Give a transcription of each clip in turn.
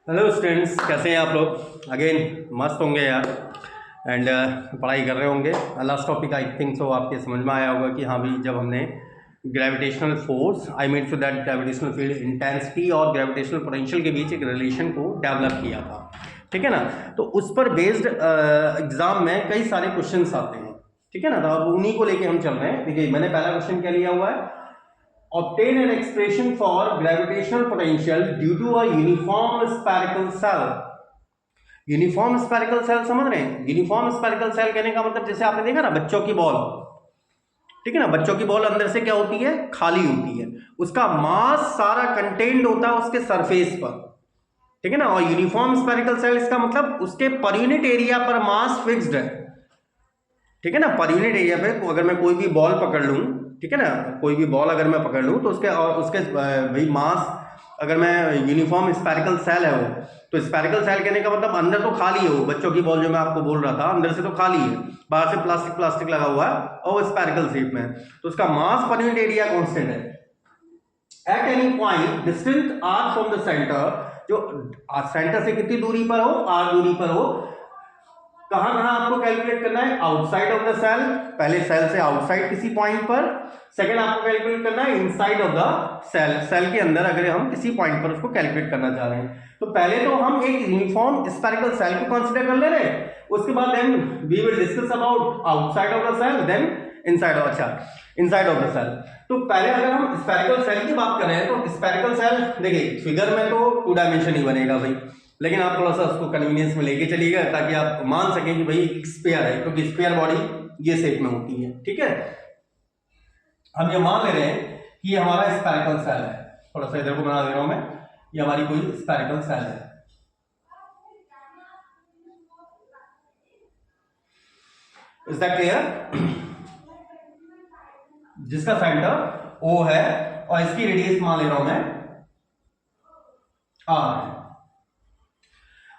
Hello students, कैसे हैं आप लोग? अगेन मस्त होंगे यार एंड पढ़ाई कर रहे होंगे। Last topic I think so आपके समझ में आया होगा कि हाँ भी जब हमने gravitational force I mean to that gravitational field intensity और ग्रेविटेशनल पोटेंशियल के बीच एक रिलेशन को डेवलप किया था, ठीक है ना। तो उस पर बेस्ड एग्जाम में कई सारे क्वेश्चंस आते हैं, ठीक है ना। तो अब उन्हीं को लेके हम चल रहे हैं। देखिए मैंने पहला क्वेश्चन क्या लिया हुआ है, obtain an expression for gravitational potential due to a uniform spherical cell। Uniform spherical cell समझ रहे हैं? यूनिफॉर्म स्फेरिकल सेल कहने का मतलब जैसे आपने देखा ना बच्चों की बॉल, ठीक है ना। बच्चों की बॉल अंदर से क्या होती है? खाली होती है। उसका मास सारा कंटेन्ड होता है उसके सरफेस पर, ठीक है ना। और यूनिफॉर्म स्फेरिकल सेल इसका मतलब उसके पर यूनिट एरिया पर मास फिक्स्ड है, ठीक है ना। पर यूनिट एरिया पे अगर मैं कोई भी बॉल पकड़ लूं, ठीक है ना, कोई भी बॉल अगर मैं पकड़ लूं तो उसके भाई मास, अगर मैं यूनिफॉर्म स्फेरिकल सेल है वो, तो स्फेरिकल सेल कहने का मतलब अंदर तो खाली है वो। बच्चों की बॉल जो मैं आपको बोल रहा था अंदर से तो खाली है, बाहर से प्लास्टिक प्लास्टिक लगा हुआ है और वो स्फेरिकल शेप में है। तो उसका mass per unit area constant है। At any point distant r from the centre, जो सेंटर से कितनी दूरी पर हो, आर दूरी पर हो, कहां कहां आपको कैलकुलेट करना है? आउटसाइड ऑफ द सेल, पहले सेल से आउटसाइड किसी पॉइंट पर। सेकंड आपको कैलकुलेट करना है inside of the shell, shell के अंदर अगर हम किसी पॉइंट पर उसको कैलकुलेट करना चाह रहे हैं। तो पहले तो हम एक यूनिफॉर्म स्फेरिकल सेल को कंसीडर कर ले रहे हैं, उसके बाद then we will discuss about outside of the shell, then inside of, अच्छा इनसाइड ऑफ द सेल। तो पहले अगर हम स्फेरिकल सेल की बात कर रहे हैं तो स्फेरिकल सेल देखिए फिगर में तो 2 डायमेंशन ही बनेगा भाई, लेकिन आप थोड़ा सा उसको कन्वीनियंस में लेके चलिएगा ताकि आप मान सकें कि भाई एक स्फीयर है, क्योंकि स्फीयर बॉडी ये शेप में होती है, ठीक है। हम ये मान ले रहे हैं कि ये हमारा स्फेरिकल सेल है, थोड़ा सा इधर को बना दे रहा हूं मैं, ये हमारी कोई स्फेरिकल सेल है। Is that clear? जिसका सेंटर O है और इसकी रेडियस मान ले रहा हूं मैं R।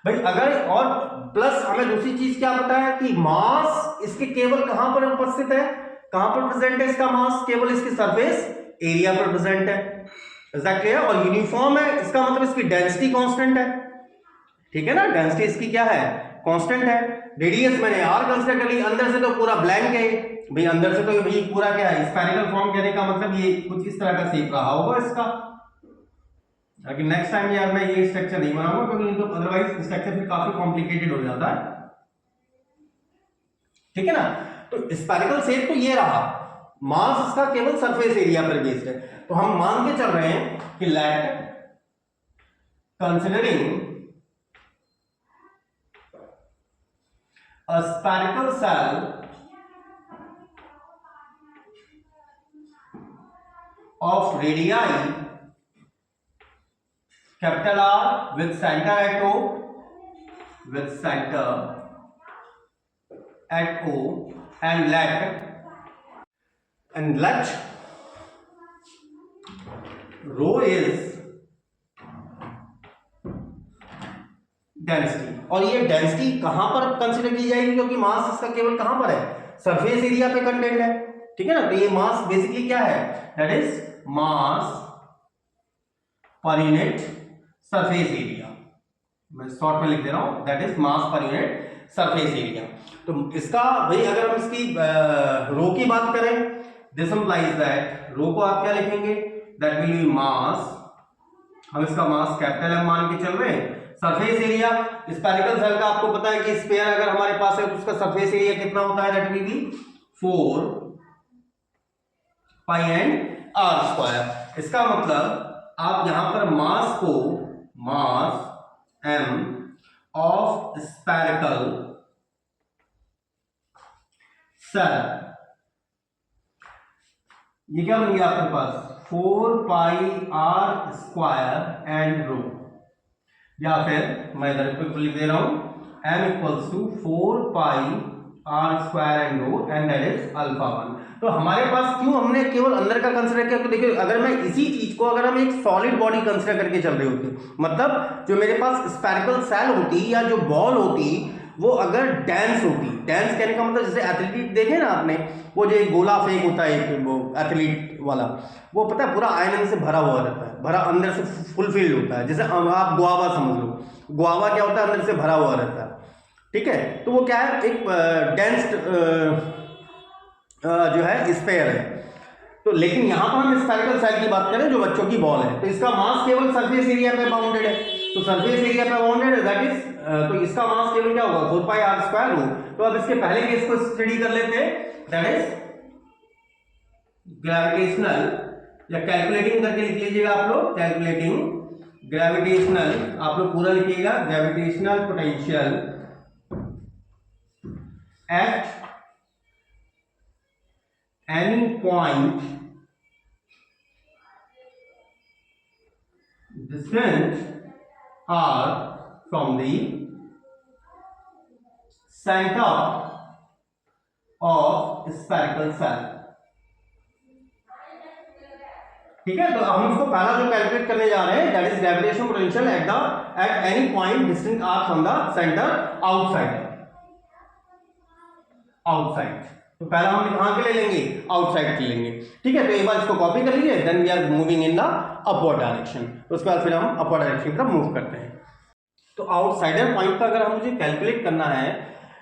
भाई अगर और प्लस हमें दूसरी चीज क्या पता है कि मास इसके केवल कहां पर उपस्थित है, कहां पर प्रेजेंट है इसका मास? केवल इसके सरफेस एरिया पर प्रेजेंट है। Is that clear? और यूनिफॉर्म है, इसका मतलब इसकी डेंसिटी कांस्टेंट है, ठीक है ना। डेंसिटी इसकी क्या है? कांस्टेंट है। रेडियस मैंने r कंसीडर कर ली, अंदर से तो पूरा ब्लैंक है भाई, अंदर से तो भाई पूरा क्या है? स्फेरिकल फॉर्म कहने का मतलब ये कुछ इस तरह का शेप रहा होगा इसका। लेकिन नेक्स्ट टाइम यार मैं ये स्ट्रक्चर नहीं बनाऊंगा क्योंकि तो अदरवाइज स्ट्रक्चर फिर काफी कॉम्प्लिकेटेड हो जाता है, ठीक है ना। तो स्फेरिकल शेप तो ये रहा, मास इसका केवल सरफेस एरिया पर बेस्ड है। तो हम मान के चल रहे हैं कि let considering a spherical cell of radii capital R with center at O, with center at O, and let rho is density. और ये डेंसिटी कहां पर कंसीडर की जाएगी? क्योंकि मास इसका केवल कहां पर है? सरफेस एरिया पे कंटेंट है, ठीक है ना। तो ये मास बेसिकली क्या है? That is mass per unit surface area. मैं शॉर्ट में लिख दे रहा हूं, that is mass per unit surface area. तो इसका भाई अगर हम इसकी रो की बात करें, दिस इंप्लाइज दैट रो को आप क्या लिखेंगे? दैट विल बी मास, हम इसका मास कैपिटल एम मान के चल रहे हैं। सरफेस एरिया स्फेरिकल सेल का आपको पता है कि स्फीयर अगर हमारे पास है तो उसका सरफेस एरिया कितना होता है? That will be 4 pi and r square. इसका मतलब आप यहां पर मास को, mass M of spherical shell, ये क्या बन गया आपके पास? 4 pi r square and rho, या फिर मैं इधर पे लिख दे रहा हूं m equals to 4 pi r square and rho and that is alpha 1। तो हमारे पास क्यों हमने केवल अंदर का कंसीडर किया? तो देखिए अगर मैं इसी चीज को अगर हम एक सॉलिड बॉडी कंसीडर करके चल रहे होते, मतलब जो मेरे पास स्फेरिकल सेल होती या जो बॉल होती वो अगर डेंस होती, डेंस कहने का मतलब जैसे एथलीट देखे ना आपने, वो जो गोला फेंक होता है वो एथलीट वाला, वो पता है पूरा आयरन से भरा हुआ रहता है, भरा अंदर से फुलफिल्ड होता है, जैसे आप गुआवा समझ लो, गुआवा क्या होता है, अंदर से भरा हुआ रहता है, ठीक है। तो वो क्या है, एक डेंस जो है स्फेयर है। तो लेकिन यहां पर हम स्फेरिकल सेल की बात करें जो बच्चों की बॉल है, तो इसका मास केवल सरफेस एरिया पे बाउंडेड है, तो सरफेस एरिया पे बाउंडेड है, दैट इज तो इसका मास केवल क्या होगा, 4πr² हो। तो अब इसके पहले केस को स्टडी कर लेते हैं, दैट इज ग्रेविटेशनल, या कैलकुलेटिंग करके लिख लीजिएगा आप लोग, कैलकुलेटिंग ग्रेविटेशनल, आप लोग पूरा लिखिएगा, gravitational potential at any point distant r from the center of spherical cell, ठीक है। तो हम इसको पहला जो कैलकुलेट करने जा रहे हैं, that is gravitational potential at any point distant r from the centre outside. तो पहला हम कहां के ले लेंगे, आउटसाइड के लेंगे, ठीक है। तो एक बार इसको कॉपी कर लीजिए, then we are moving in the upward direction. तो उसके बाद फिर हम अपवर्ड डायरेक्शन की तरफ मूव करते हैं। तो आउटसाइडर पॉइंट का अगर हम मुझे कैलकुलेट करना है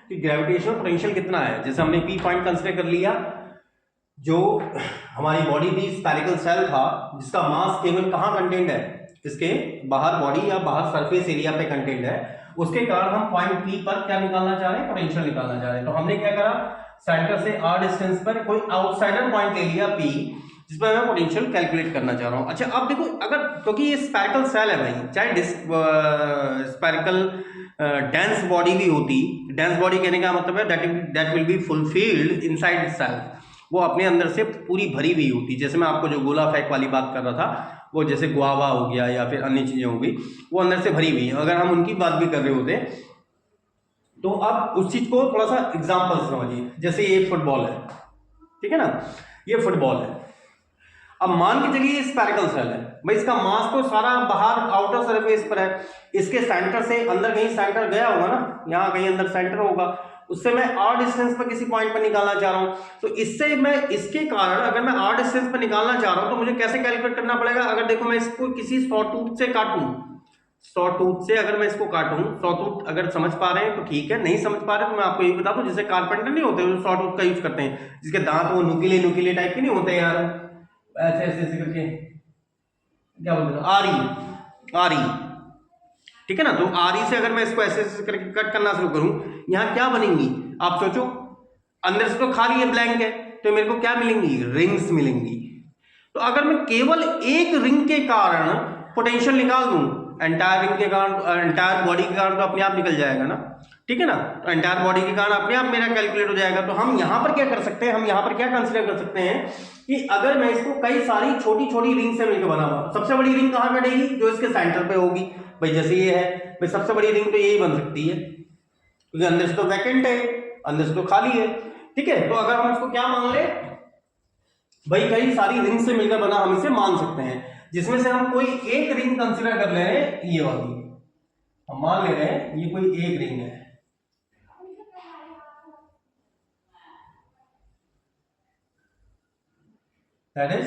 कि ग्रेविटेशनल पोटेंशियल कितना है, जैसे हमने पी पॉइंट कंसीडर कर लिया, जो हमारी बॉडी थी स्फेरिकल सेल था, जिसका मास केवल कहाँ कंटेंट है, इसके बाहर बॉडी या बाहर सरफेस एरिया पे कंटेंट है, उसके कारण हम पॉइंट पी पर क्या निकालना चाह रहे हैं, पोटेंशियल निकालना चाह रहे हैं। तो हमने क्या करा, सेंटर से r डिस्टेंस पर कोई आउटसाइडर पॉइंट ले लिया p, जिस पर मैं पोटेंशियल कैलकुलेट करना चाह रहा हूं। अच्छा अब देखो, अगर क्योंकि ये स्फेरिकल सेल है भाई, चाहे स्फेरिकल डेंस बॉडी भी होती, डेंस बॉडी कहने का मतलब है that will be fulfilled inside self, वो अपने अंदर से पूरी भरी हुई होती। जैसे मैं आपको जो गोला फेंक वाली बात कर रहा था, वो जैसे गुआवा हो गया या फिर अन्य चीजें हो गई, वो अंदर से भरी हुई है। अगर हम उनकी बात भी कर रहे होते, तो अब उस चीज को थोड़ा सा एग्जांपल समझिए। जैसे ये फुटबॉल है, ठीक है ना, ये फुटबॉल है। अब मान के चलिए स्फेरिकल सेल है भाई, इसका मास तो सारा बाहर आउटर सरफेस पर है, इसके सेंटर से अंदर कहीं सेंटर गया होगा ना, यहाँ कहीं अंदर सेंटर होगा, उससे मैं r डिस्टेंस पर किसी पॉइंट पर निकालना चाह रहा हूं। तो इससे मैं इसके कारण अगर मैं r डिस्टेंस पर निकालना चाह रहा हूं, तो मुझे कैसे कैलकुलेट करना पड़ेगा। अगर देखो मैं इसको किसी सॉटूथ से काटूं, सॉटूथ से अगर मैं इसको काटूं, सॉटूथ अगर समझ पा रहे हैं तो ठीक है, नहीं समझ पा रहे तो मैं आपको ये बता दूं, जैसे कारपेंटर नहीं होते वो सॉटूथ का यूज करते हैं, जिसके दांत वो नुकीले नुकीले टाइप के नहीं होते यार, ऐसे ऐसे ऐसे करके, क्या बोलते हैं, आरी, ठीक है ना। तो आरी से अगर मैं इसको ऐसे ऐसे करके कट करना शुरू करूं, यहां क्या बनेंगी आप सोचो, अंदर से तो खाली है, ब्लैंक है, तो मेरे को क्या मिलेंगी, रिंग्स मिलेंगी। तो अगर मैं केवल एक रिंग के कारण पोटेंशियल निकाल दूं, एंटायर रिंग के कारण, एंटायर बॉडी के कारण तो अपने आप निकल जाएगा ना, ठीक है ना। तो एंटायर बॉडी के कारण अपने आप मेरा कैलकुलेट हो जाएगा। तो हम यहां पर क्या कर सकते हैं, हम यहां पर क्या कंसीडर कर सकते हैं कि अगर मैं इसको कई सारी छोटी छोटी रिंग से मिलकर बना हुआ, सबसे बड़ी रिंग कहां कटेगी, जो इसके सेंटर पे होगी भाई। जैसे ये है भाई, सबसे बड़ी रिंग तो यही बन सकती है, क्योंकि अंदर से तो वैकेंट है, अंदर से तो खाली है, ठीक है। तो अगर हम इसको क्या मान ले भाई, कई सारी रिंग से मिलकर बना, हम इसे मान सकते हैं, जिसमें से हम कोई एक रिंग कंसीडर कर ले रहे हैं, ये वाली हम मान ले रहे हैं, ये कोई एक रिंग है, दैट इज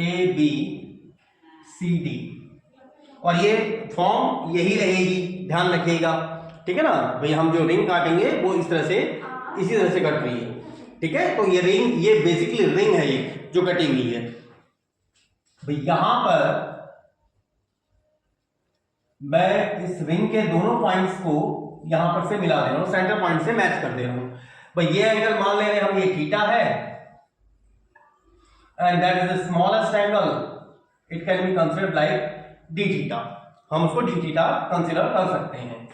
ABCD, और ये फॉर्म यही रहेगी, ध्यान रखिएगा, ठीक है ना भाई। हम जो रिंग काटेंगे वो इस तरह से, इसी तरह से कट रही है, ठीक है। तो ये रिंग, ये बेसिकली रिंग है, ये जो कटी हुई है भाई। यहां पर मैं इस रिंग के दोनों पॉइंट्स को यहां पर से मिला दे रहा हूं, सेंटर पॉइंट से मैच कर दे रहा हूं भाई। ये एंगल मान ले रहे हैं हम, ये थीटा है, and that is the smallest angle, it can be considered like D theta, हम उसको डी थीटा कंसीडर कर सकते हैं।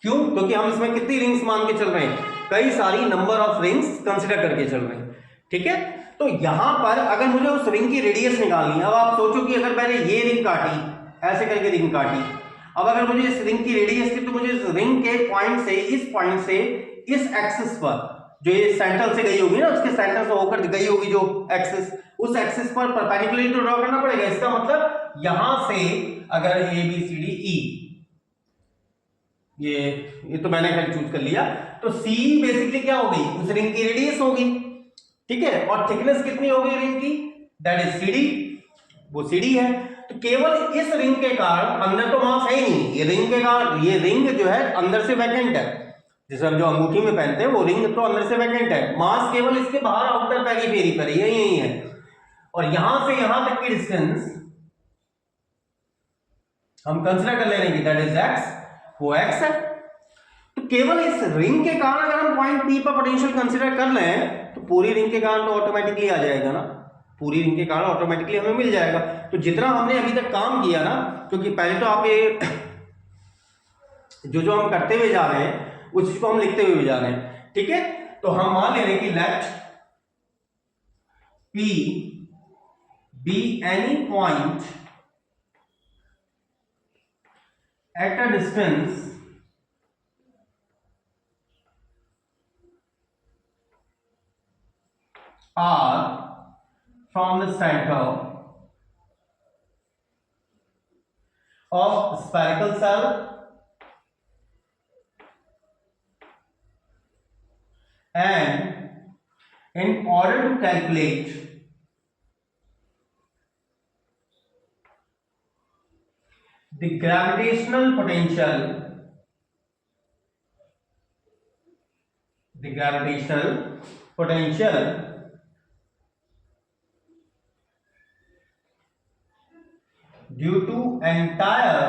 क्यों, क्योंकि हम इसमें कितनी रिंग्स मान के चल रहे हैं, कई सारी नंबर ऑफ रिंग्स कंसीडर करके चल रहे हैं, ठीक है। तो यहां पर अगर मुझे उस रिंग की रेडियस निकालनी है, अब आप सोचो कि अगर मैंने ये रिंग काटी, ऐसे करके रिंग काटी, अब अगर मुझे इस रिंग की रेडियस थी, तो मुझे इस रिंग के पॉइंट से, इस पॉइंट से इस एक्सिस पर, जो ये सेंटर से गई होगी ना, उसके सेंटर से होकर गई होगी जो एक्सिस, उस एक्सिस पर परपेंडिकुलरली तो ड्रॉ करना पड़ेगा। इसका मतलब यहां से अगर ABCDE, ये तो मैंने खैर चूज कर लिया, तो C बेसिकली क्या होगी, उस रिंग की रेडियस होगी, ठीक है। और थिकनेस कितनी होगी रिंग की, दैट इज CD, वो CD है। तो केवल इस रिंग के कारण, अंदर तो मास है ही नहीं, ये रिंग के कारण, ये रिंग जो है अंदर से वैकेंट है, जैसे हम जो अंगूठी में पहनते हैं वो रिंग तो अंदर से वैकेंट है, मास केवल इसके बाहर आउटर पेरीफेरी पर यही है, और यहां से यहां तक की डिस्टेंस हम कंसीडर कर ले रहे हैं कि दैट इज x, वो x है। तो केवल इस रिंग के कारण अगर हम पॉइंट P पर पोटेंशियल कंसीडर कर लें तो पूरी रिंग के कारण तो ऑटोमेटिकली आ जाएगा ना, पूरी रिंग के कारण ऑटोमेटिकली हमें मिल जाएगा। तो जितना हमने अभी तक काम किया ना, क्योंकि पहले तो आप ये जो हम करते हुए जा रहे हैं उस चीज को हम लिखते हुए भी जा रहे हैं, ठीक है। तो हम मान ले रहे हैं कि late P be any point at a distance r from the center of spherical cell and in order to calculate the gravitational potential due to entire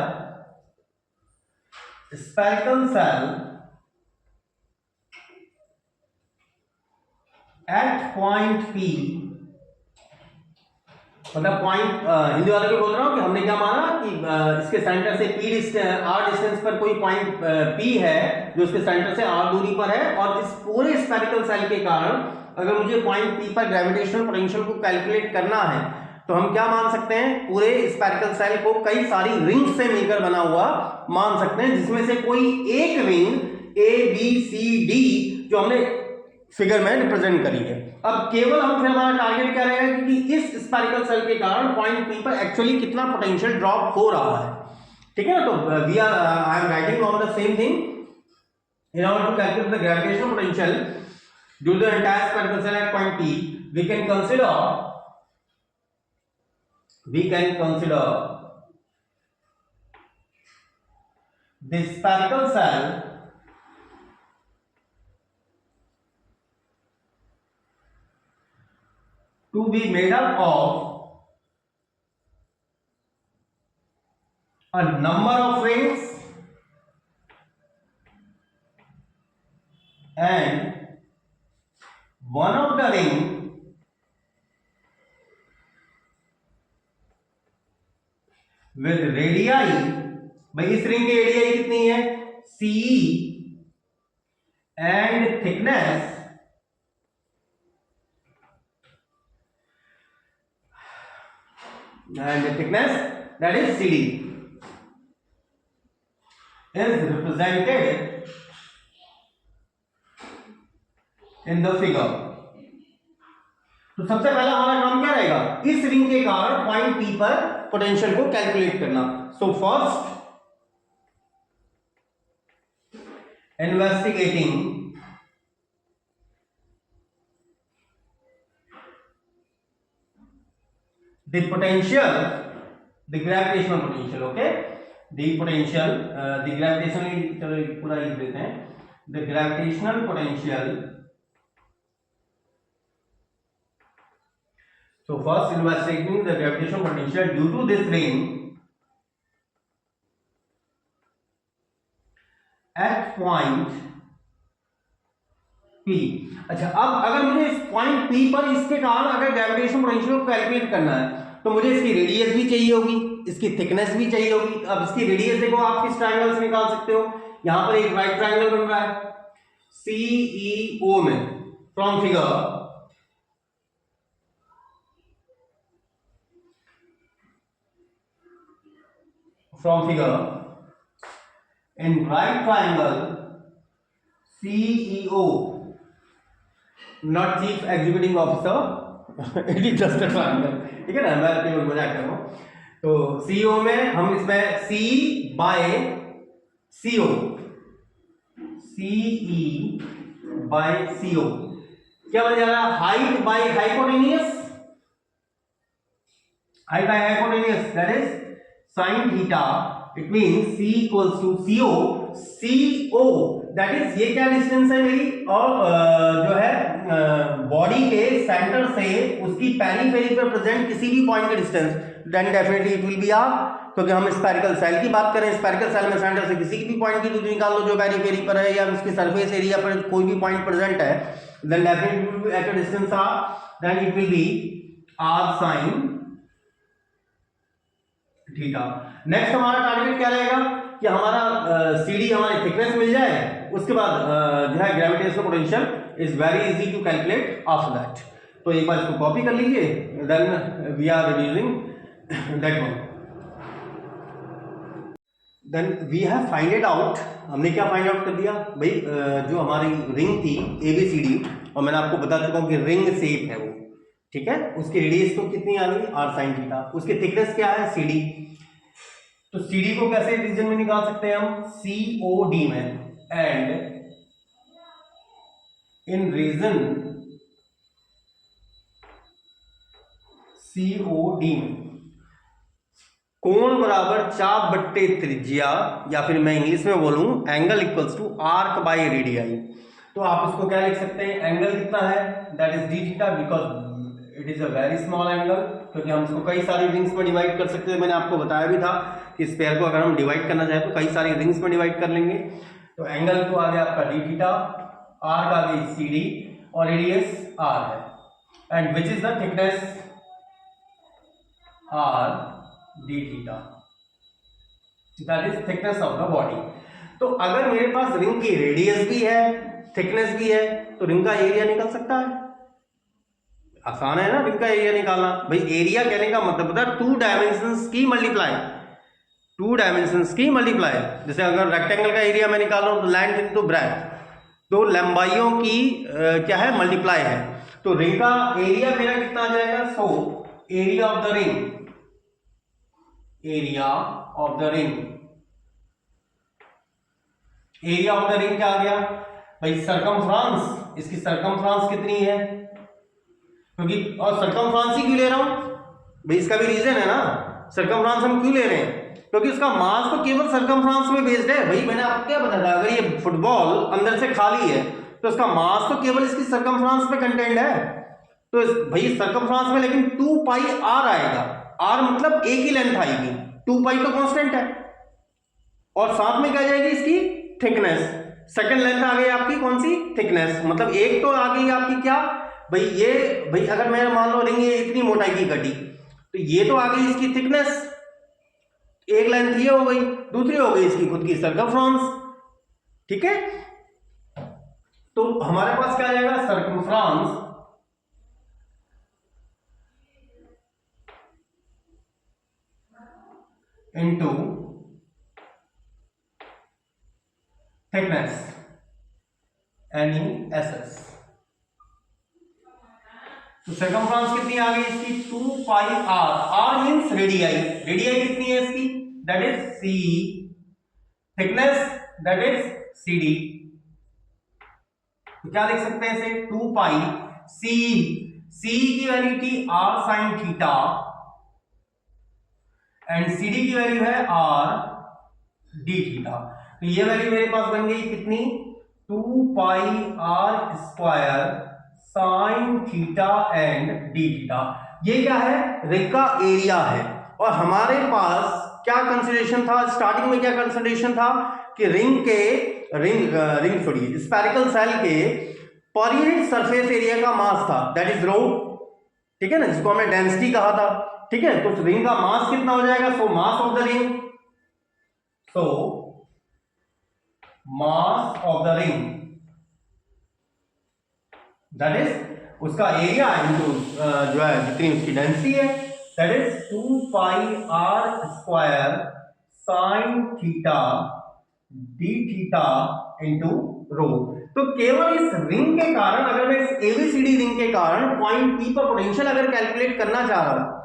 spherical cell at point P, मतलब point Hindi वाले को बोल रहा हूं कि हमने क्या माना कि इसके सेंटर से r डिस्टेंस पर कोई पॉइंट P है जो इसके सेंटर से r दूरी पर है, और इस पूरे स्फेरिकल सेल के कारण अगर मुझे पॉइंट P पर ग्रेविटेशनल पोटेंशियल को कैलकुलेट करना है तो हम क्या मान सकते हैं, पूरे स्फेरिकल सेल को कई सारी रिंग से मिलकर बना हुआ मान सकते हैं, जिसमें से कोई एक रिंग ABCD जो हमने फिगर में रिप्रेजेंट करी है। अब केवल हम फिर हमारा टारगेट क्या रहेगा कि इस स्फेरिकल सेल के कारण पॉइंट P पर एक्चुअली कितना पोटेंशियल ड्रॉप हो रहा है, ठीक है ना। तो I am writing on the same thing in order to calculate the gravitational potential due to the entire spherical shell at point P, we can consider the spherical cell to be made up of a number of rings and one of the ring with radii, भाई इस ring की radii कितनी है CE and thickness that is CD is represented in the figure। तो सबसे पहला हमारा काम क्या रहेगा, इस रिंग के कारण पॉइंट P पर पोटेंशियल को कैलकुलेट करना। So first investigating the potential, the gravitational potential, okay, the potential, the gravitational, चलो पूरा लिख देते हैं, the gravitational potential। So first investigating the gravitational potential due to this ring at point P। अच्छा, अब अगर मुझे इस पॉइंट P पर इसके कारण अगर ग्रेविटेशनल पोटेंशियल को कैलकुलेट करना है तो मुझे इसकी रेडियस भी चाहिए होगी, इसकी थिकनेस भी चाहिए होगी। अब इसकी रेडियस देखो, आप किस ट्रायंगल से निकाल सकते हो, यहां पर एक राइट ट्रायंगल बन रहा है CEO में, from figure in right triangle CEO, not chief executive officer, it is just a triangle, ठीक है ना, मैं केवल मजाक कर रहा हूं। तो CEO में हम इसमें C by CO, CE by CO क्या बन जाएगा, height by hypotenuse, height by hypotenuse, that is sin theta. It means C equals to CO, that is ये क्या डिस्टेंस है मेरी, और जो है बॉडी के सेंटर से उसकी पेरीफेरी पर प्रेजेंट किसी भी पॉइंट के distance, then definitely it will be r, क्योंकि हम स्फेरिकल सेल की बात करें, स्फेरिकल सेल में सेंटर से किसी भी पॉइंट की दूरी निकाल लो जो पेरीफेरी पर है या उसकी सरफेस एरिया पर कोई भी पॉइंट प्रेजेंट है, then definitely at a distance r, then it will be r sine theta. Next हमारा टारगेट क्या रहेगा कि हमारा CD हमारी थिकनेस मिल जाए, उसके बाद जो है gravitational potential is very easy to calculate after that. तो एक बार इसको कॉपी कर लीजिए, then we are reducing that one, then we have find it out. हमने क्या फाइंड आउट कर दिया भाई, जो हमारी रिंग थी ABCD, और मैंने आपको बता चुका हूं कि रिंग शेप है वो, ठीक है, उसकी रेडियस तो कितनी आ गई r sin थीटा, उसकी थिकनेस क्या है CD, तो CD को कैसे रीजन में निकाल सकते हैं हम, COD में, एंड इन रीजन COD में कोण बराबर चाप बट्टे त्रिज्या, या फिर मैं इंग्लिश में बोलूं angle equals to arc by radii. तो आप इसको क्या लिख सकते हैं, एंगल कितना है, that is d theta, because it is a very small angle, क्योंकि हम इसको कई सारी रिंग्स में डिवाइड कर सकते हैं। मैंने आपको बताया भी था कि स्फीयर को अगर हम डिवाइड करना चाहे तो कई सारी रिंग्स में डिवाइड कर लेंगे। तो एंगल तो आ गया आपका d थीटा, आर्क आ गई CD, और रेडियस r है, and which is the thickness r d theta, that is thickness of the body. तो अगर मेरे पास रिंग की रेडियस भी है, थिकनेस भी है, तो रिंग का एरिया निकल सकता है। आसान है ना रिंग का एरिया निकालना। भाई एरिया कहने का मतलब होता है टू डायमेंशंस की मल्टीप्लाई, टू डायमेंशंस की मल्टीप्लाई। जैसे अगर रेक्टेंगल का एरिया मैं निकाल रहा हूं तो लेंथ इनटू ब्रेथ, तो लंबाइयों की क्या है, मल्टीप्लाई है। तो रिंग का एरिया मेरा कितना आ जाएगा, so area of the ring, area of the ring, area of the ring क्या आ गया भाई, सरकमफ्रांस, इसकी सरकमफ्रांस कितनी है, क्योंकि और सरकमफ्रांस ही क्यों ले रहा हूं भाई, इसका भी रीजन है ना, सरकमफ्रांस हम क्यों ले रहे हैं, क्योंकि उसका मास तो केवल सरकमफ्रांस में बेस्ड है। भाई मैंने आपको क्या बताया था, अगर ये फुटबॉल अंदर से खाली है तो उसका मास तो केवल इसकी सरकमफ्रांस पे कंटेंट है। तो भाई सरकमफ्रांस में लेकिन 2 पाई r आएगा, r मतलब एक ही लेंथ आएगी, 2 पाई तो कांस्टेंट है, और साथ में क्या जाएगी इसकी थिकनेस, सेकंड लेंथ आ गई आपकी कौन सी, थिकनेस, मतलब एक तो आ गई आपकी क्या भाई, ये भाई अगर मैं मान लो रिंग ये इतनी मोटाई की कटी, तो ये तो आ गई इसकी थिकनेस, एक लेंथ ये हो गई, दूसरी हो गई इसकी खुद की सर्कमफ्रांस, ठीक है। तो हमारे पास क्या आ जाएगा, सर्कमफ्रांस इनटू थिकनेस, NESS। तो सर्कमफ्रांस कितनी आ गई इसकी, 2 pi r, r means radii, radii कितनी है इसकी, that is C, thickness that is CD। तो क्या लिख सकते हैं इसे, 2 पाई C, C की वैल्यू थी r sin theta, and CD की वैल्यू है r d थीटा। तो ये वैल्यू मेरे पास बन गई कितनी, 2 pi r square sine theta and D theta. ये क्या है, रिंग का एरिया है। और हमारे पास क्या कंसिडरेशन था, स्टार्टिंग में क्या कंसिडरेशन था कि रिंग छोड़िए स्फेरिकल सेल के पर यूनिट सरफेस एरिया का मास था, दैट इज रो, ठीक है ना, जिसको हमने डेंसिटी कहा था, ठीक है। तो रिंग का मास कितना हो जाएगा, so mass of the ring, so mass of the ring that is उसका एरिया इनटू जो है जितनी उसकी डेंसिटी है, that is 2 pi r square sine theta d theta into rho. तो केवल इस रिंग के कारण, अगर मैं इस एबीसीडी रिंग के कारण पॉइंट P पर पोटेंशियल अगर कैलकुलेट करना चाह रहा हूं,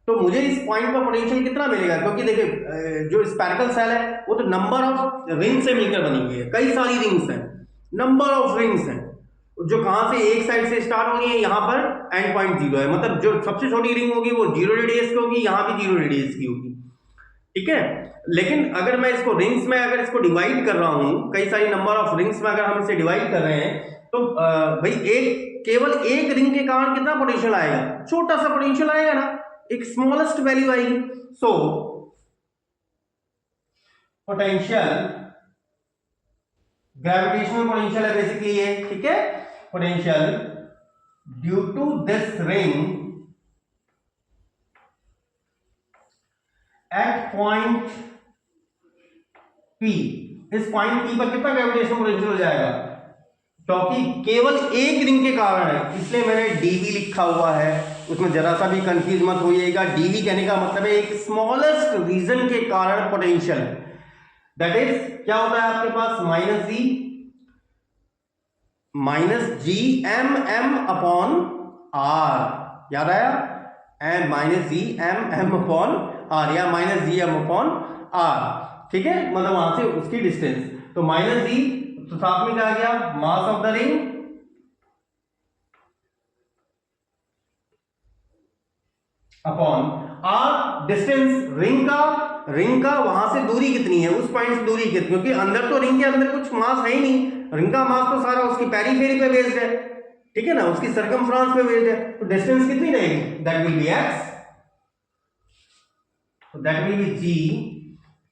तो मुझे इस पॉइंट पर पोटेंशियल कितना मिलेगा, क्योंकि देखिए जो स्फेरिकल सेल है वो तो नंबर ऑफ रिंग से मिलकर बनी हुई है, कई सारी रिंग्स हैं, नंबर ऑफ रिंग्स हैं, जो कहां से एक साइड से स्टार्ट होनी है, यहां पर एंड पॉइंट 0 है, मतलब जो सबसे छोटी रिंग होगी वो 0 रेडियस की होगी, यहां भी 0 रेडियस की होगी, ठीक है। लेकिन अगर मैं इसको रिंग्स में अगर इसको डिवाइड कर रहा हूं, कई सारी नंबर ऑफ रिंग्स में अगर हम इसे डिवाइड कर रहे हैं, तो भाई केवल एक रिंग के कारण कितना पोटेंशियल आएगा, छोटा सा पोटेंशियल आएगा ना, एक स्मॉलेस्ट वैल्यू आएगी। सो पोटेंशियल, ग्रेविटेशनल पोटेंशियल है बेसिकली ये, ठीक है। Potential due to this ring at point P, इस पॉइंट P पर कितना ग्रेविटेशनल पोटेंशियल हो जाएगा, क्योंकि केवल एक रिंग के कारण है इसलिए मैंने dv लिखा हुआ है, उसमें जरा सा भी कंफ्यूज मत होइएगा। dv कहने का मतलब है एक स्मॉलेस्ट रीजन के कारण पोटेंशियल, दैट इज क्या होता है आपके पास -g m m upon r, याद आया, -g m m upon r या -g m अपॉन r, ठीक है, मतलब वहां से उसकी डिस्टेंस, तो -g, तो साथ में क्या आ गया, मास of the ring upon r, distance ring का वहां से दूरी कितनी है, उस पॉइंट से दूरी कितनी, क्योंकि अंदर तो रिंग के अंदर कुछ मास है ही नहीं, रिंग का मास तो सारा उसकी पेरीफेरी पे बेस्ड है, ठीक है ना, उसकी सर्कमफ्रेंस पे बेस्ड है, तो डिस्टेंस कितनी रहेगी, दैट विल बी x, तो that will B g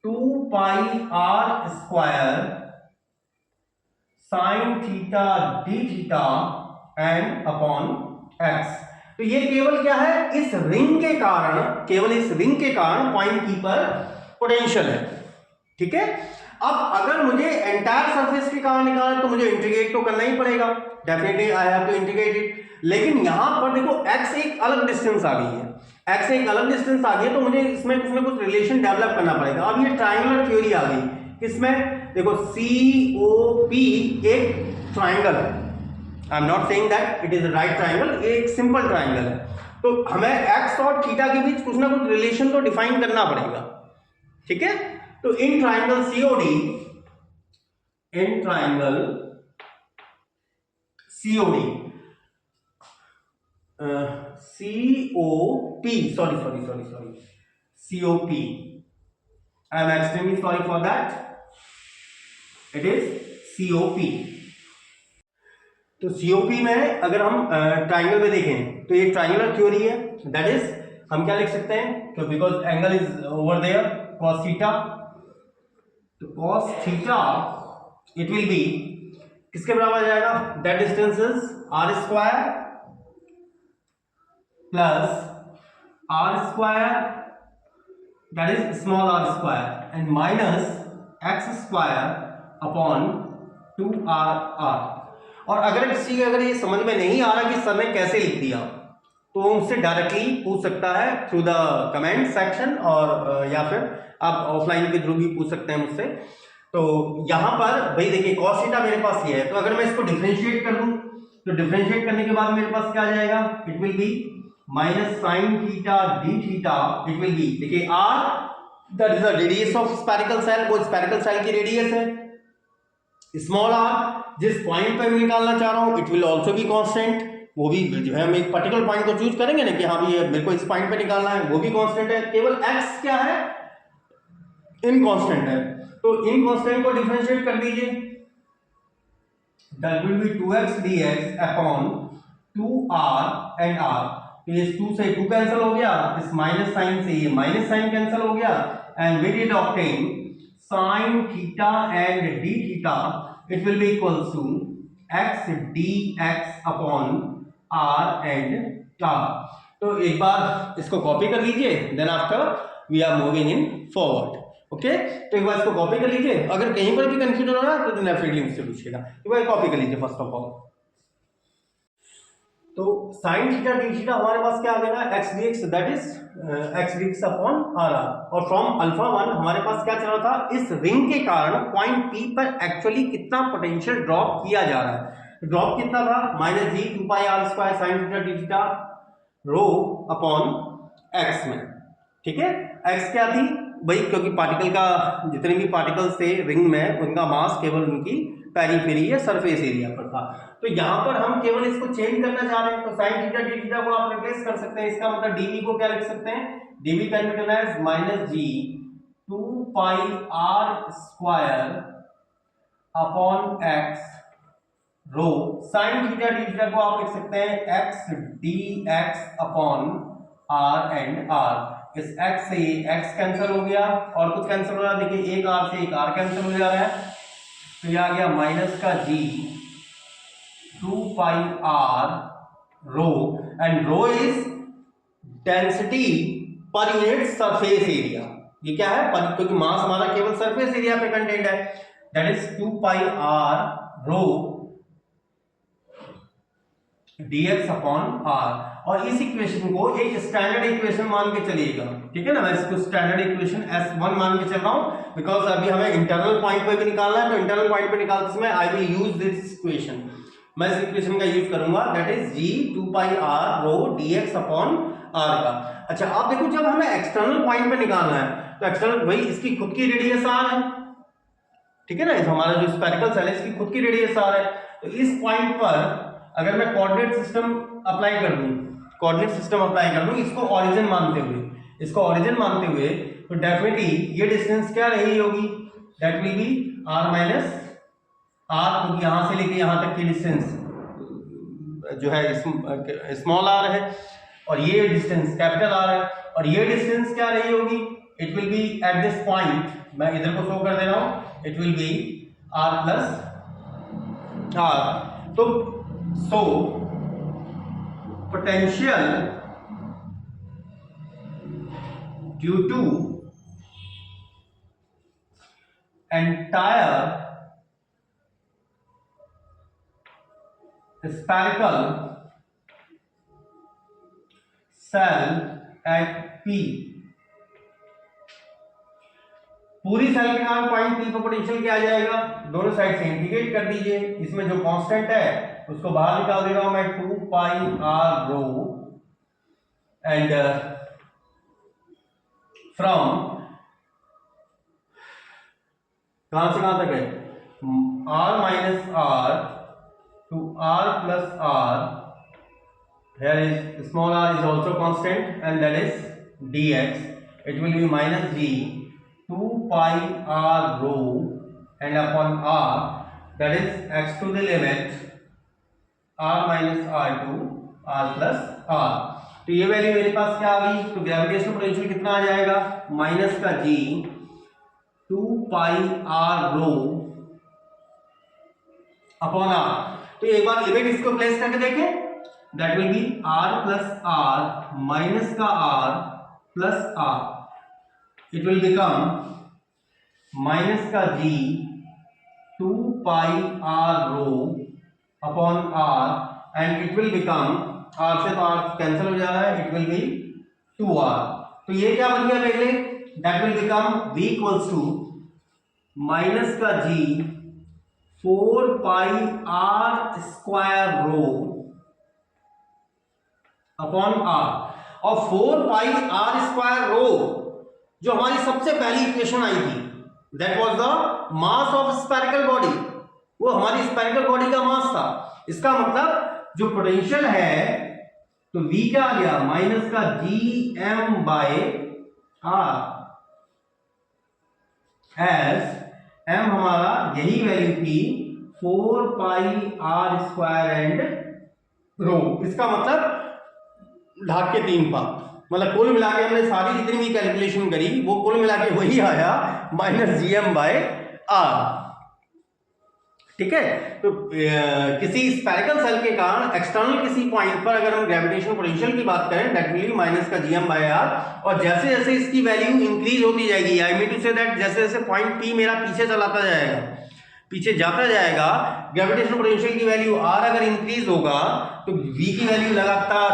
2 pi r square sin theta d theta and upon x। तो ये केवल क्या है, इस रिंग के कारण, केवल इस रिंग के कारण पॉइंट P पर पोटेंशियल है, ठीक है। अब अगर मुझे एंटायर सरफेस के कारण निकालना तो मुझे इंटीग्रेट तो करना ही पड़ेगा, definitely I have to integrate it, लेकिन यहां पर देखो x एक अलग डिस्टेंस आ गई है, x एक अलग डिस्टेंस आ गई है, तो मुझे इसमें कुछ ना कुछ रिलेशन डेवलप करना पड़ेगा। अब ये ट्रायंगुलर थ्योरी आ गई, इसमें देखो COP एक ट्रायंगल है, I am not saying that it is a right triangle, एक सिंपल ट्रायंगल है, तो हमें x और थीटा के बीच कुछ ना कुछ रिलेशन तो डिफाइन करना पड़ेगा, ठीक है। तो in triangle COD, in triangle COD COP, sorry, COP, I am extremely sorry for that, it is COP। तो COP में अगर हम ट्राइंगल में देखें तो ये ट्राइंगुलर थ्योरी है, दैट इज हम क्या लिख सकते हैं, तो because angle is over there cos theta, तो cos theta it will be किसके बराबर आ जाएगा, that distance is r square plus r square, that is small r square and minus x square upon 2r। और अगर किसी को अगर ये समझ में नहीं आ रहा कि सर ने कैसे लिख दिया, तो वो मुझसे डायरेक्टली पूछ सकता है थ्रू द कमेंट सेक्शन, और या फिर आप ऑफलाइन के थ्रू भी पूछ सकते हैं मुझसे। तो यहाँ पर भाई देखिए cos थीटा मेरे पास ये है, तो अगर मैं इसको डिफरेंशिएट कर दूं तो डिफरेंशिएट करने के बाद मेरे पास क्या आ जाएगा, it will be minus sign theta d theta, it will B, देखिए r that is the radius of spherical cell, वो स्फेरिकल सेल की रेडियस है, स्मॉल r जिस पॉइंट पे मैं निकालना चाह रहा हूं it will also be constant, वो भी जो है हम एक पर्टिकुलर पॉइंट को चूज करेंगे ना कि हाँ भी मेरे को इस पॉइंट पे निकालना है, वो भी कांस्टेंट है, केवल x क्या है, इनकांस्टेंट है, तो इनकांस्टेंट को डिफरेंशिएट कर दीजिए, that will B 2x dx upon 2r and r, तो ये 2 से 2 कैंसिल हो गया, इस माइनस साइन से ये माइनस साइन कैंसिल हो गया, and we did obtain sin theta and d theta, it will be equals to x dx upon r and r। तो एक बार इसको कॉपी कर लीजिए, then after we are moving in forward, okay. तो एक बार इसको कॉपी कर लीजिए, अगर कहीं पर भी कंफ्यूजन हो रहा है तो डेफिनेटली मुझसे पूछिएगा, एक बार कॉपी कर लीजिए फर्स्ट ऑफ ऑल। तो sin थीटा d थीटा हमारे पास क्या आ गया, x dx, that is x dx upon r, और फ्रॉम अल्फा 1 हमारे पास क्या चल रहा था, इस रिंग के कारण पॉइंट P पर एक्चुअली कितना पोटेंशियल ड्रॉप किया जा रहा है, ड्रॉप कितना था, -g 2 pi r square sin theta d theta rho upon x में, ठीक है। x क्या थी, भाई क्योंकि पार्टिकल का जितने भी पार्टिकल्स थे रिंग में उनका मास केवल उनकी पेरिफेरी या सरफेस एरिया पर था। तो यहाँ पर हम केवल इसको चेंज करना चाह रहे हैं, तो साइन थीटा डी थीटा को आप रिप्लेस कर सकते हैं। इसका मतलब डीवी को क्या लिख सकते हैं, d v can be written as minus g 2 pi r square upon x rho. Sine theta d theta को आप लिख सकते हैं x d x upon r and r. इस x से x कैंसिल हो गया और कुछ कैंसिल हो रहा है, देखिए एक r से एक r कैंसिल हो जा रहा है, तो ये आ गया माइनस का g 2 pi r rho, and rho is density पर यूनिट सरफेस एरिया। ये क्या है, क्योंकि मास हमारा केवल सरफेस एरिया पे कंटेंट है, that is 2 pi r rho dx upon r। और इस इक्वेशन को एक स्टैंडर्ड इक्वेशन मान के चलिएगा, ठीक है ना। मैं इसको स्टैंडर्ड इक्वेशन S1 मान के चल रहा हूं, बिकॉज अभी हमें इंटरनल पॉइंट पे भी निकालना है, तो इंटरनल पॉइंट पे निकालते समय I will use this equation. मैं इस इक्वेशन का यूज करूंगा, that is g 2 pi r rho dx upon r का। अच्छा आप देखो, जब हमें एक्सटर्नल पॉइंट पे निकालना है तो एक्सटर्नल भाई इसकी खुद की रेडियस r है, ठीक है ना। हमारा जो स्फेरिकल सेल है इसकी खुद की रेडियस r है, तो इस पॉइंट पर अगर मैं कोऑर्डिनेट सिस्टम अप्लाई कर दूं, इसको ओरिजिन मानते हुए, तो डेफिनेटली ये डिस्टेंस क्या रही होगी, that will B r minus r, क्योंकि यहां से लेके यहां तक की डिस्टेंस जो है स्मॉल r है, और ये डिस्टेंस कैपिटल R है, और ये डिस्टेंस क्या रही होगी, it will B at this point, मैं इधर को शो कर दे रहा हूं, it will B r plus r। तो so potential due to entire spherical cell at P, पूरी सेल के कारण पॉइंट P पर पोटेंशियल क्या आ जाएगा, दोनों साइड से इंटीग्रेट कर दीजिए, इसमें जो कांस्टेंट है उसको बाहर निकाल दे रहा हूं मैं, 2 pi r rho, and from कहां से कहां तक है, r minus r to r plus r, here is small r is also constant and that is dx, it will be minus g 2 pi r rho and upon r, that is x to the limit r minus r to r plus r। तो ये value मेरे पास क्या आ गई, तो gravitational potential कितना आ जाएगा, minus का g 2 pi r रो upon r। तो एक बार लिमिट इसको प्लेस करके देखें, that will B r plus r minus का r plus r, it will become minus का g 2 pi r row upon r, and it will become, r से तो r cancel हो जा रहा है, इट विल बी 2r। तो ये क्या बन गया पहले, that will become v equals to minus का g 4 pi r square rho upon r, और 4 पाई r स्क्वायर रो जो हमारी सबसे पहली इक्वेशन आई थी, that was the mass of spherical body, वो हमारी स्फेरिकल बॉडी का मास था। इसका मतलब जो पोटेंशियल है, तो v क्या आ गया, माइनस का g m by r, as m हमारा यही वैल्यू थी 4 pi r square and rho. इसका मतलब ढाक के 3 भाग, मतलब कुल मिला के हमने सारी जितनी भी कैलकुलेशन करी वो कुल मिला के वही आया minus g m by r, ठीक है। तो किसी स्फेरिकल सेल के कारण एक्सटर्नल किसी पॉइंट पर अगर हम ग्रेविटेशनल पोटेंशियल की बात करें, दैट विल बी माइनस का जी एम बाय आर, और जैसे जैसे इसकी वैल्यू इंक्रीज होती जाएगी, I mean to say that जैसे जैसे पॉइंट पी मेरा पीछे जाता जाएगा, ग्रेविटेशनल पोटेंशियल की वैल्यू आर अगर इंक्रीज होगा तो वी की वैल्यू लगातार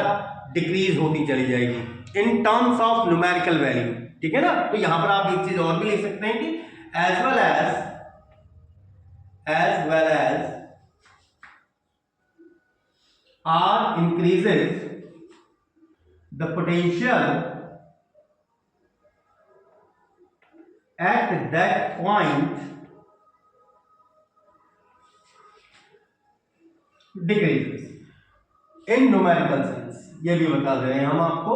डिक्रीज होती चली जाएगी in terms of numerical value, ठीक है ना। तो यहां पर आप एक चीज और भी लिख सकते हैं कि as well as R increases, the potential at that point decreases in numerical sense, ये भी बता दे रहे हैं हम आपको,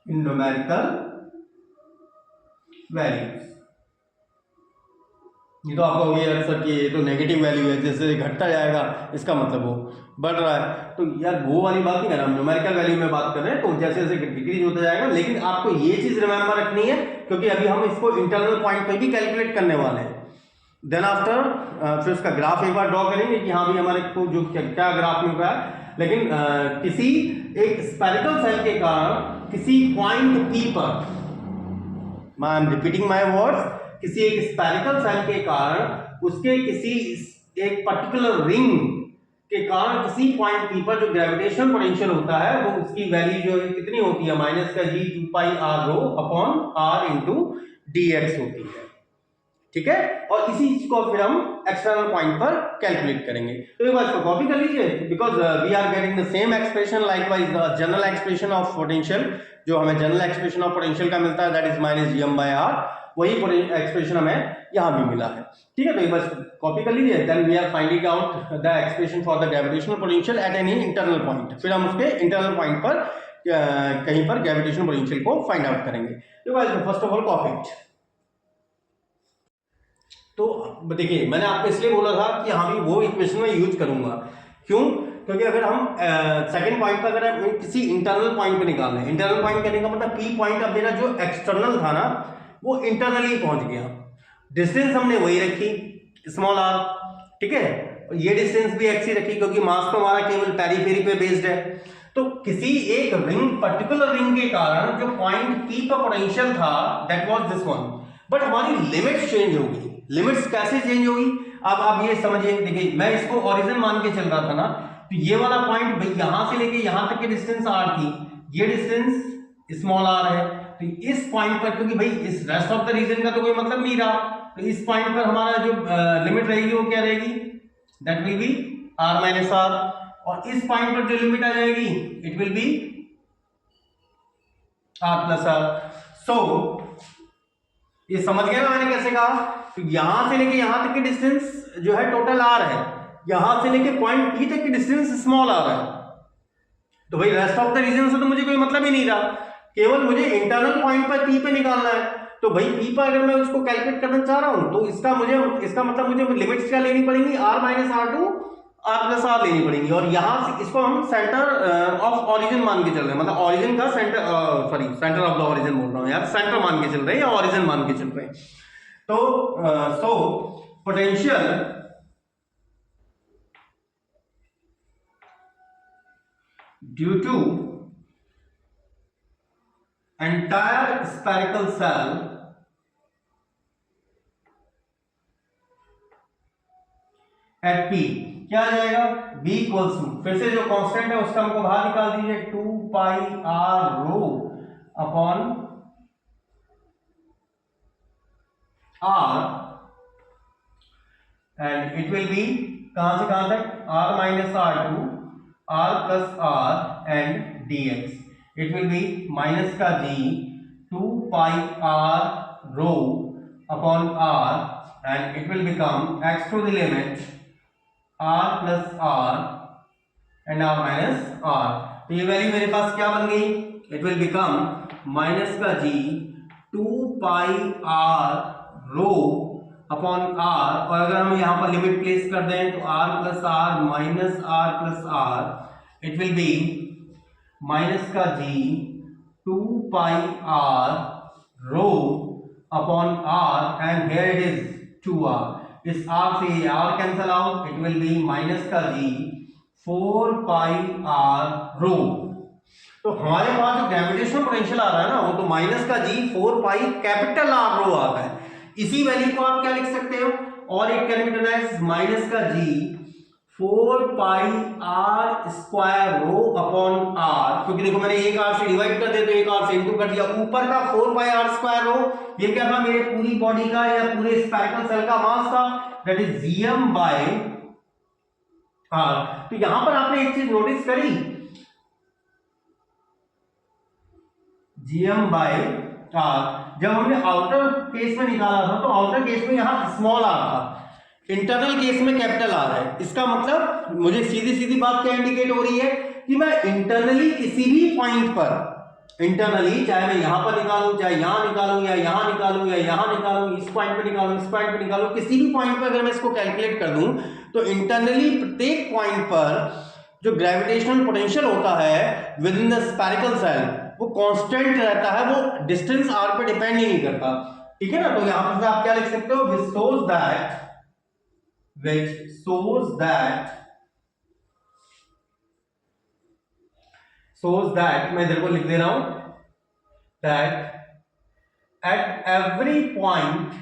in numerical values। ये तो आपको ये अक्सर कि ये तो नेगेटिव वैल्यू है, जैसे घटता जाएगा इसका मतलब वो बढ़ रहा है, तो यार वो वाली बात नहीं कर रहा हम, न्यूमेरिकल वैल्यू में बात कर रहे हैं, तो जैसे जैसे डिक्रीज होता जाएगा। लेकिन आपको ये चीज रिमेंबर रखनी है क्योंकि अभी हम इसको इंटरनल पॉइंट पे भी कैलकुलेट करने वाले हैं। देन आफ्टर फिर उसका ग्राफ एक बार ड्रॉ करेंगे कि हाँ भी हमारे को जो क्या ग्राफ मिल रहा है। लेकिन किसी एक स्फेरिकल सेल के कारण किसी पॉइंट पी पर, I am repeating my words, किसी एक स्फेरिकल सेल के कारण उसके किसी एक पर्टिकुलर रिंग के कारण किसी पॉइंट पी पर जो ग्रेविटेशनल पोटेंशियल होता है वो उसकी वैल्यू जो है कितनी होती है, माइनस का G 2 pi r rho upon r into d x होती है। ठीक है, और इसी चीज को फिर हम एक्सटर्नल पॉइंट पर कैलकुलेट करेंगे। तो एक बार इसको कॉपी कर लीजिए, because we are getting the same expression likewise the general expression of potential, जो हमें जनरल एक्सप्रेशन ऑफ पोटेंशियल का मिलता है that is minus g m by r, वही एक्सप्रेशन हमें यहां भी मिला है। ठीक है, तो एक बार कॉपी कर लीजिए। Then we are finding out the expression for the gravitational potential at any internal point, फिर हम उसके इंटरनल पॉइंट पर कहीं पर ग्रेविटेशनल पोटेंशियल को फाइंड आउट करेंगे। तो first of all copy it. तो देखिए मैंने आपको इसलिए बोला था कि हाँ भी वो इक्वेशन में यूज करूंगा, क्यों? क्योंकि अगर हम सेकंड पॉइंट पर अगर हम किसी इंटरनल पॉइंट पे निकाल रहे हैं, इंटरनल पॉइंट कहने का मतलब पी पॉइंट अब मेरा जो एक्सटर्नल था ना वो इंटरनली पहुंच गया, डिस्टेंस हमने वही रखी स्मॉल आर, ठीक है, ये डिस्टेंस भी एक्स ही रखी क्योंकि मास तो हमारा केवल पेरीफेरी पे बेस्ड है। तो किसी एक रिंग, पर्टिकुलर रिंग के कारण जो पॉइंट पी पर पोटेंशियल था that was this one, but हमारी लिमिट्स चेंज होगी। लिमिट्स कैसे चेंज होगी अब आप ये समझिए। देखिए मैं इसको ओरिजिन मान के चल रहा था ना, तो ये वाला पॉइंट भाई यहां से लेके यहां तक की डिस्टेंस आर थी, ये डिस्टेंस स्मॉल आर है, तो इस पॉइंट पर क्योंकि भाई इस रेस्ट ऑफ द रीजन का तो कोई मतलब नहीं रहा, तो इस पॉइंट पर हमारा जो लिमिट रहेगी वो क्या रहेगी, that will be r minus r, और इस पॉइंट पर जो लिमिट आ जाएगी it will be r plus r. So ये समझ गए ना मैंने कैसे कहा, तो यहां से लेके यहां तक की डिस्टेंस जो है टोटल आर है, यहां से लेके पॉइंट पी तक की डिस्टेंस स्मॉल आर है, तो भाई रेस्ट ऑफ द रीजन से तो मुझे कोई मतलब ही नहीं रहा, केवल मुझे इंटरनल पॉइंट पर पी पे निकालना है। तो भाई पी पर अगर मैं उसको कैलकुलेट करना चाह रहा हूं तो इसका मतलब मुझे लिमिट्स क्या लेनी पड़ेंगी, r minus r to r plus r लेनी पड़ेंगी, और यहां से इसको हम सेंटर ऑफ ओरिजिन मान के चल रहे हैं, मतलब ओरिजिन का centre, sorry centre of the origin बोल रहा हूं यार, सेंटर मान के चल रहे हैं या ओरिजिन मान के चल रहे हैं। तो so potential due to entire spherical cell at P क्या आ जाएगा, B इक्वल्स टू, फिर से जो कांस्टेंट है उसका हमको बाहर निकाल दीजिए, 2 pi r rho upon r, and it will be कहां से कहां तक, r minus r to r plus r and dx, it will be minus का g 2 pi r rho upon r, and it will become x to the limit r plus r and r minus r। तो ये value मेरे पास क्या बन गई, it will become minus का g 2 pi r rho upon r, और अगर हम यहाँ पर लिमिट प्लेस कर दें तो r plus r minus r plus r, it will be minus का g 2 pi r row upon r, and here it is 2r, इस r से ये r cancel out, it will be minus का g 4 pi r रो। तो हमारे पास जो gravitational potential आ रहा है ना वो तो माइनस का g 4 पाई कैपिटल r रो आता है। इसी वैल्यू को आप क्या लिख सकते हो, और एक can be written as minus का g 4 pi r square rho upon r, क्योंकि देखो मैंने एक आर से डिवाइड कर दिया तो एक आर से इनटू कर दिया, ऊपर का 4 पाई आर स्क्वायर रो ये क्या था, मेरे पूरी बॉडी का या पूरे स्फेरिकल सेल का मास था, that is g m by r. तो यहां पर आपने एक चीज नोटिस करी, जीएम बाय आर, जब हमने आउटर केस में निकाला था तो आउटर केस में यहाँ स्मॉल आर था, इंटरनल केस में कैपिटल आर है। इसका मतलब मुझे सीधी सीधी बात क्या इंडिकेट हो रही है कि मैं इंटरनली किसी भी पॉइंट पर, इंटरनली चाहे मैं यहां पर निकालूं, चाहे यहां निकालूं, या यहां निकालूं, या यहां निकालूं, इस पॉइंट पे निकालूं, इस पॉइंट पे निकालूं, किसी भी पॉइंट पर अगर मैं इसको कैलकुलेट कर दूं तो इंटरनली प्रत्येक पॉइंट पर जो ग्रेविटेशनल पोटेंशियल होता है with in the spherical cell वो कांस्टेंट रहता है, वो डिस्टेंस आर पे डिपेंड ही नहीं करता। ठीक है ना। तो यहां पर आप क्या लिख सकते हो, विच shows that मैं इधर को लिख दे रहा हूं, that at every point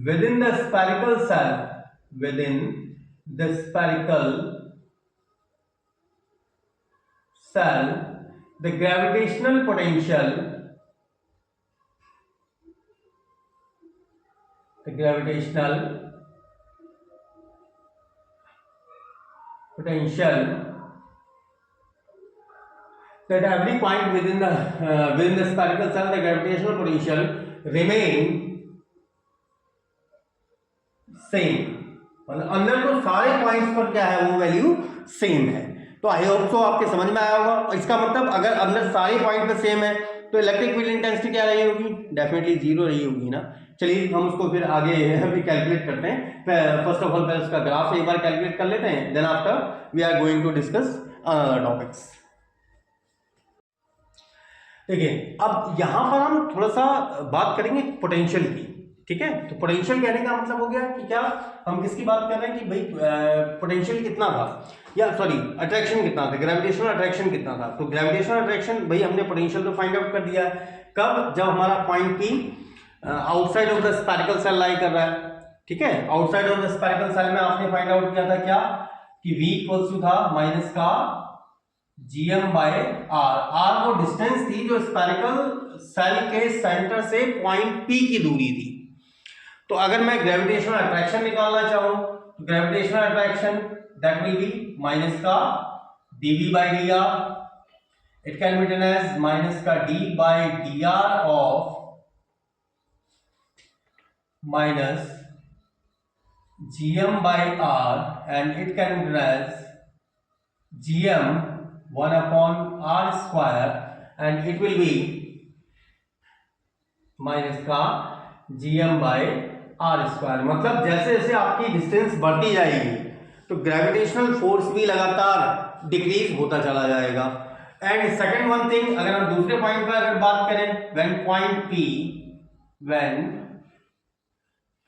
within the spherical cell, the gravitational potential that every point within the spherical cell the gravitational potential remain same, मतलब अंदर तो सारे पॉइंट्स पर क्या है वो वैल्यू सेम है। तो आई होप सो आपके समझ में आया होगा। इसका मतलब अगर अंदर सारे पॉइंट पे सेम है तो इलेक्ट्रिक फील्ड इंटेंसिटी क्या रही होगी, डेफिनेटली जीरो रही होगी ना। चलिए हम उसको फिर आगे भी कैलकुलेट करते हैं। फर्स्ट ऑफ ऑल पहले उसका ग्राफ एक बार कैलकुलेट कर लेते हैं, then after we are going to discuss another topics. देखिए अब यहां पर हम थोड़ा सा बात करेंगे पोटेंशियल की। ठीक है, तो पोटेंशियल कहने का मतलब हो गया कि क्या हम किसकी बात कर रहे हैं कि भाई पोटेंशियल कितना था, या सॉरी अट्रैक्शन कितना था, ग्रेविटेशनल अट्रैक्शन कितना था। तो ग्रेविटेशनल अट्रैक्शन भाई हमने पोटेंशियल तो फाइंड आउट कर दिया है। कब, जब हमारा point P outside of the spherical shell lie कर रहा है। ठीक है, outside of the spherical shell में आपने फाइंड आउट किया था क्या कि v इक्वल्स टू था माइनस का gm बाय r वो डिस्टेंस थी जो स्फेरिकल सेल के सेंटर से पॉइंट p की दूरी थी। तो अगर मैं ग्रेविटेशनल अट्रैक्शन निकालना चाहूं तो gravitational attraction that will be minus का dv by dr, it can be written as minus का d by dr of minus gm by r, and it can be written as gm 1 upon r square, and it will be minus का gm by r square। मतलब जैसे जैसे आपकी distance बढ़ती जाएगी तो gravitational force भी लगातार डिक्रीज होता चला जाएगा। एंड सेकंड वन थिंग, अगर हम दूसरे पॉइंट पर अगर बात करें, when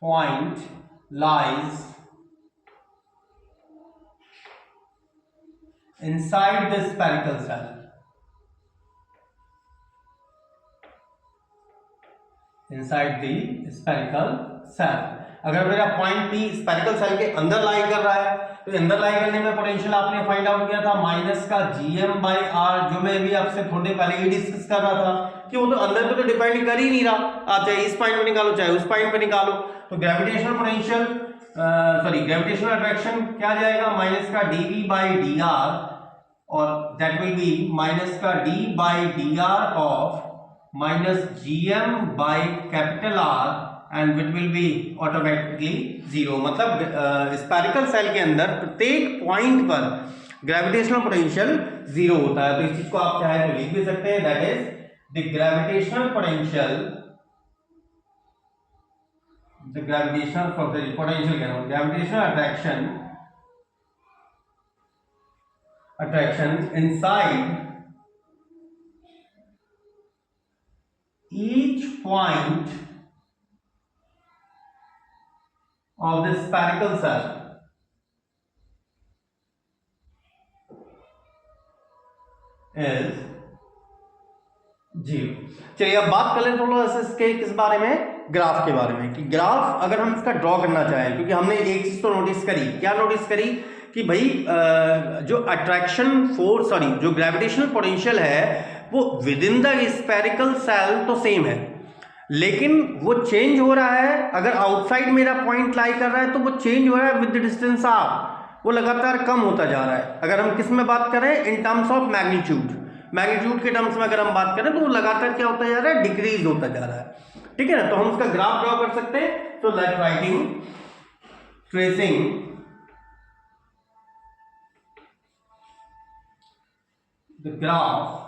point lies inside the spherical cell, अगर मेरा पॉइंट पी स्फेरिकल सेल के अंदर लाई कर रहा है तो अंदर लाई करने में पोटेंशियल आपने फाइंड आउट किया था माइनस का gm बाय r, जो मैं भी आपसे थोड़े पहले ही डिस्कस कर रहा था कि वो तो अंदर पे तो डिपेंड कर ही नहीं रहा। आप चाहे इस पॉइंट पे निकालो चाहे उस पॉइंट पे निकालो, तो ग्रेविटेशनल पोटेंशियल ग्रेविटेशनल अट्रैक्शन क्या जाएगा माइनस का dv बाय dr, और दैट विल बी माइनस का d by dr of minus gm by capital R, and which will be automatically zero. मतलब स्फेरिकल सेल के अंदर प्रत्येक पॉइंट पर ग्रेविटेशनल पोटेंशियल जीरो होता है। तो इस चीज को आप चाहे तो लिख भी सकते हैं, that is the gravitational potential, gravitational attraction inside each point of the spherical cell is zero. चलिए अब बात कर लें थोड़ा सा इसके किस बारे में, ग्राफ के बारे में, कि ग्राफ अगर हम इसका ड्रॉ करना चाहें, क्योंकि हमने एक चीज तो नोटिस करी, क्या नोटिस करी कि भाई जो अट्रैक्शन फोर्स सॉरी जो ग्रेविटेशनल पोटेंशियल है वो with in the spherical cell तो सेम है, लेकिन वो चेंज हो रहा है। अगर आउटसाइड मेरा पॉइंट लाई कर रहा है तो वो चेंज हो रहा है विद द डिस्टेंस आर, वो लगातार कम होता जा रहा है। अगर हम किस में बात करें, in terms of magnitude, magnitude के टर्म्स में अगर हम बात करें तो वो लगातार क्या होता जा रहा है, डिक्रीज होता जा रहा है, ठीक है ना। तो हम उसका ग्राफ ड्रॉ कर सकते हैं, तो like writing tracing the graph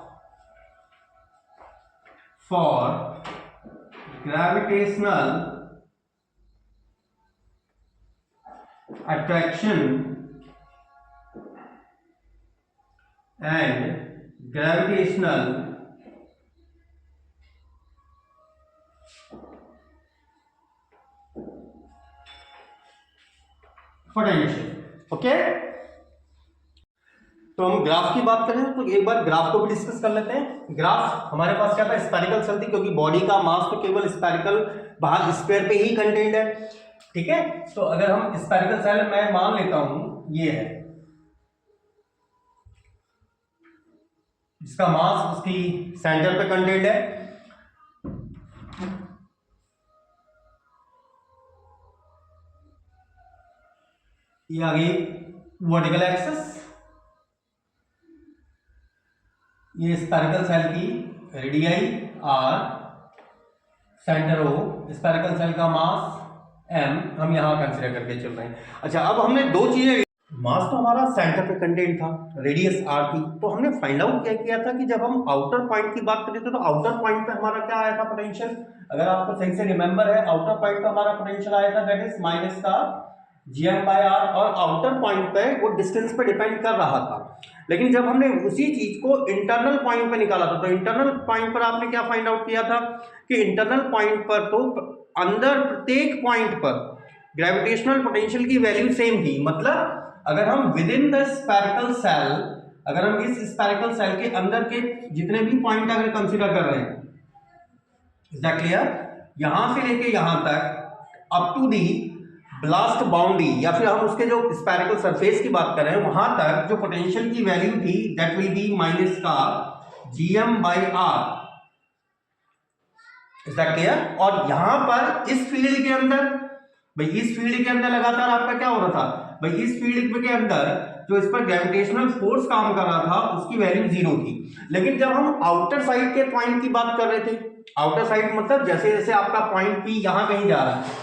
for gravitational attraction and gravitational potential, okay. तो हम ग्राफ की बात करें तो एक बार ग्राफ को भी डिस्कस कर लेते हैं। ग्राफ हमारे पास क्या था, स्फेरिकल सेल थी, क्योंकि बॉडी का मास तो केवल स्फेरिकल भाग स्फीयर पे ही कंटेंट है, ठीक है। तो अगर हम स्फेरिकल सेल मैं मान लेता हूं ये है, जिसका मास उसकी सेंटर पे कंटेंट है, ये आ गई वर्टिकल एक्सिस, ये स्फेरिकल सेल की radii r, centre O, spherical cell का मास एम, हम यहां कंसीडर करके चल रहे हैं। अच्छा, अब हमने दो चीजें, मास तो हमारा सेंटर पे कंटेंट था, रेडियस आर थी, तो हमने फाइंड आउट क्या किया था कि जब हम आउटर पॉइंट की बात करें तो आउटर पॉइंट पे हमारा क्या आया था, पोटेंशियल। अगर आपको सही से रिमेंबर है, आउटर पॉइंट पे हमारा पोटेंशियल आया था दैट इज माइनस का gm/r, और आउटर पॉइंट पे वो डिस्टेंस पे डिपेंड कर रहा था। लेकिन जब हमने उसी चीज को इंटरनल पॉइंट पे निकाला था, तो इंटरनल पॉइंट पर आपने क्या फाइंड आउट किया था कि इंटरनल पॉइंट पर तो अंदर प्रत्येक पॉइंट पर ग्रेविटेशनल पोटेंशियल की वैल्यू सेम थी। मतलब अगर हम with in the spherical cell, अगर हम इस स्फेरिकल सेल के अंदर के जितने भी पॉइंट अगर कंसीडर कर रहे हैं, इज दैट क्लियर, यहां से लेके यहां तक up to the last boundary, या फिर हम उसके जो स्फेरिकल सरफेस की बात कर रहे हैं वहां तक जो पोटेंशियल की वैल्यू थी दैट विल बी माइनस का gm/r, इज दैट क्लियर। और यहां पर इस फील्ड के अंदर, भाई इस फील्ड के अंदर लगातार आपका क्या हो रहा था, भाई इस फील्ड के अंदर जो इस पर ग्रेविटेशनल फोर्स काम कर रहा था उसकी वैल्यू 0 थी। लेकिन जब हम आउटर साइड के पॉइंट की बात कर रहे थे, आउटर साइड मतलब जैसे जैसे आपका पॉइंट P यहां कहीं जा रहा है,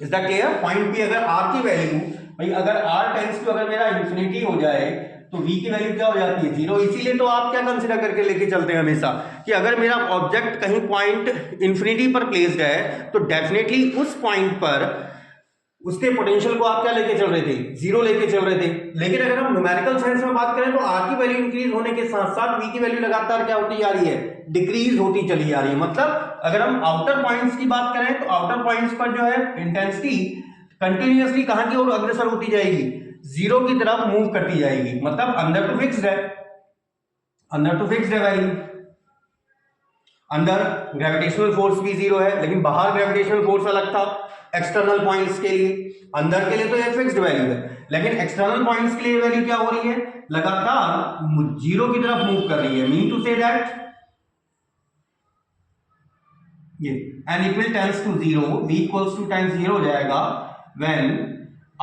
is that clear. Point P अगर r की वैल्यू, भाई अगर r टेंड्स टू अगर मेरा इंफिनिटी हो जाए तो v की वैल्यू क्या हो जाती है, 0। इसीलिए तो आप क्या कंसीडर करके लेके चलते हैं हमेशा कि अगर मेरा ऑब्जेक्ट कहीं पॉइंट इंफिनिटी पर प्लेस्ड है तो डेफिनेटली उस पॉइंट पर उसके पोटेंशियल को आप क्या लेके चल रहे थे, 0 लेके चल रहे थे। लेकिन अगर हम न्यूमेरिकल सेंस में बात करें तो r की वैल्यू इंक्रीज होने के साथ साथ v की वैल्यू लगातार क्या होती जा रही है, डिक्रीज होती चली जा रही है। मतलब अगर हम आउटर पॉइंट्स की बात करें तो आउटर पॉइंट्स पर जो है इंटेंसिटी कंटिन्यूअसली कहां की ओर अग्रसर होती जाएगी, 0 की तरफ मूव करती जाएगी। मतलब अंदर तो फिक्स्ड है, अंदर तो फिक्स्ड है वैल्यू, अंदर ग्रेविटेशनल फोर्स भी 0 है, लेकिन बाहर ग्रेविटेशनल फोर्स अलग था एक्सटर्नल पॉइंट्स के लिए। अंदर के लिए तो ये फिक्स्ड वैल्यू है, लेकिन एक्सटर्नल पॉइंट्स के लिए वैल्यू क्या हो रही है, लगातार 0 की तरफ मूव कर रही है। मीन टू से दैट ये n equal tends to 0, v equals to times 0 हो जाएगा when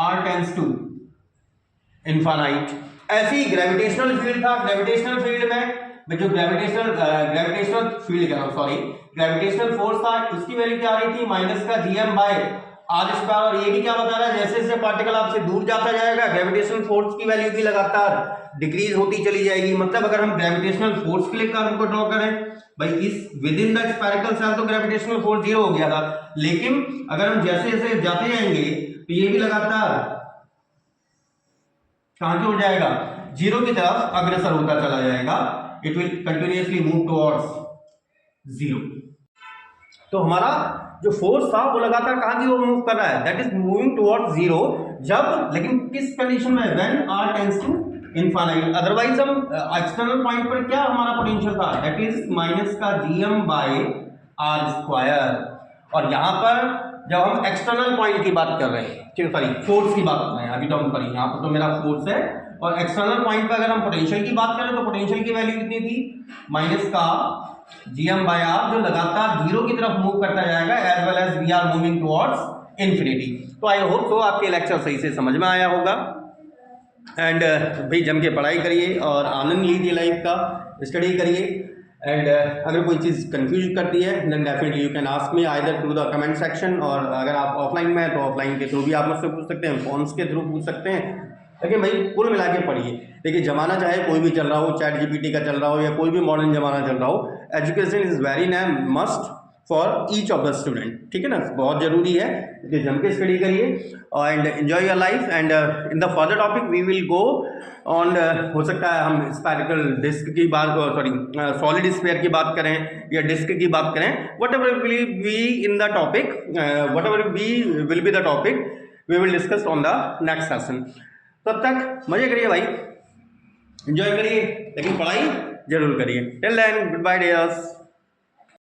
r tends to infinite. ऐसे ही ग्रेविटेशनल फील्ड था, ग्रेविटेशनल फील्ड में जो ग्रेविटेशनल फील्ड कह रहा हूं सॉरी, ग्रेविटेशनल फोर्स था, उसकी वैल्यू क्या आ रही थी, माइनस का gm/r²। और ये भी क्या बता रहा है, जैसे जैसे पार्टिकल आपसे दूर जाता जाएगा ग्रेविटेशनल फोर्स की वैल्यू भी लगातार डिक्रीज होती चली जाएगी। मतलब अगर हम ग्रेविटेशनल फोर्स के लिए कर्व को ड्रॉ करें, भाई इस with in the spherical cell तो ग्रेविटेशनल फोर्स 0 हो गया था, लेकिन अगर हम जैसे जैसे जाते जाएंगे तो ये भी लगातार कहां की हो जाएगा, 0 की तरफ अग्रसर होता चला जाएगा। It will continuously move towards 0। तो हमारा जो फोर्स था वो लगातार कहां की ओर मूव कर रहा है, दैट इज मूविंग टुवर्ड्स 0। जब, लेकिन किस कंडीशन में, when r tends to infinite. Otherwise हम एक्सटर्नल पॉइंट पर क्या हमारा पोटेंशियल था, दैट इज माइनस का gm/r²। और यहां पर जब हम एक्सटर्नल पॉइंट की बात कर रहे हैं, सॉरी फोर्स की बात कर रहे हैं, अभी तो हम सॉरी यहां पर तो मेरा फोर्स है, और एक्सटर्नल पॉइंट पर अगर हम पोटेंशियल की बात करें तो पोटेंशियल की वैल्यू कितनी थी, माइनस का gm/r, जो लगातार 0 की तरफ मूव करता जाएगा as well as we are moving towards infinity. तो आई होप तो आपके लेक्चर सही से समझ में आया होगा। एंड भाई जम के पढ़ाई करिए और आनंद लीजिए लाइफ का, स्टडी करिए। एंड अगर कोई चीज़ कंफ्यूज करती है then definitely you can ask me either through the comment section, और अगर आप ऑफलाइन में हैं तो ऑफलाइन के थ्रू भी आप मुझसे पूछ सकते हैं, फोन्स के थ्रू पूछ सकते हैं। लेकिन भाई कुल मिला के पढ़िए। देखिए ज़माना चाहे कोई भी चल रहा हो, चैट जीपीटी का चल रहा हो या कोई भी मॉडर्न ज़माना चल रहा हो, education is very must for each of the student, ठीक है ना, बहुत ज़रूरी है कि जम के स्टडी करिए and enjoy your life. And in the further topic we will go on, हो सकता है हम स्फेरिकल डिस्क की बात, सॉरी सॉलिड स्फीयर की बात करें या डिस्क की बात करें, whatever will be in the topic, whatever be will be the topic we will discuss on the next session. तब तक मजे करिए भाई, एंजॉय करिए, लेकिन पढ़ाई जरूर करिए। Till then goodbye dears.